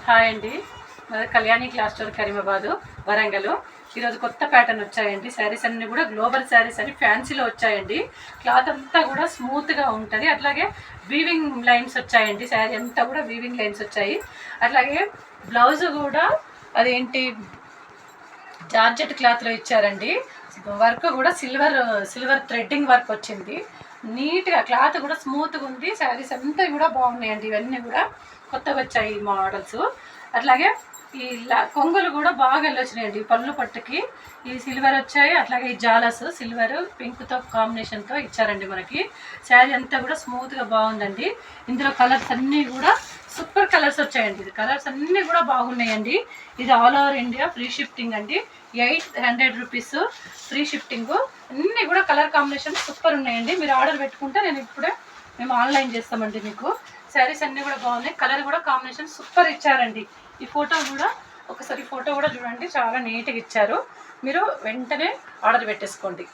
Hi అండి, మాది Kalyani class store Karimabad Warangal. ఈరోజు కొత్త ప్యాటర్న్ వచ్చాయండి. శారీస్ అన్నీ కూడా గ్లోబల్ శారీస్ అని ఫ్యాన్సీలో వచ్చాయండి. క్లాత్ అంతా కూడా స్మూత్గా ఉంటుంది. అట్లాగే వీవింగ్ లైన్స్ వచ్చాయండి. శారీ అంతా కూడా వీవింగ్ లైన్స్ వచ్చాయి. అట్లాగే బ్లౌజ్ కూడా అదేంటి జార్జెట్ క్లాత్లో ఇచ్చారండి. వర్క్ కూడా సిల్వర్ థ్రెడ్డింగ్ వర్క్ వచ్చింది. నీట్గా క్లాత్ కూడా స్మూత్గా ఉంది. శారీస్ అంతా కూడా బాగున్నాయండి. ఇవన్నీ కూడా కొత్తగా వచ్చాయి మోడల్స్. అట్లాగే ఈ కొంగులు కూడా బాగా వెళ్ళొచ్చినాయండి. పళ్ళు పట్టుకి ఈ సిల్వర్ వచ్చాయి. అట్లాగే ఈ జాలస్ సిల్వర్ పింక్తో కాంబినేషన్తో ఇచ్చారండి. మనకి శారీ అంతా కూడా స్మూత్గా బాగుందండి. ఇందులో కలర్స్ అన్నీ కూడా సూపర్ కలర్స్ వచ్చాయండి. ఇది కలర్స్ అన్నీ కూడా బాగున్నాయండి. ఇది all over India free shifting అండి. 800 రూపీస్ ఫ్రీ షిఫ్టింగ్. అన్నీ కూడా కలర్ కాంబినేషన్ సూపర్ ఉన్నాయండి. మీరు ఆర్డర్ పెట్టుకుంటే మేము ఆన్లైన్ చేస్తామండి. మీకు శారీస్ అన్నీ కూడా బాగున్నాయి. కలర్ కూడా కాంబినేషన్ సూపర్ ఇచ్చారండి. ఈ ఫోటో కూడా ఒకసారి ఫోటో కూడా చూడండి, చాలా నీట్గా ఇచ్చారు. మీరు వెంటనే ఆర్డర్ పెట్టేసుకోండి.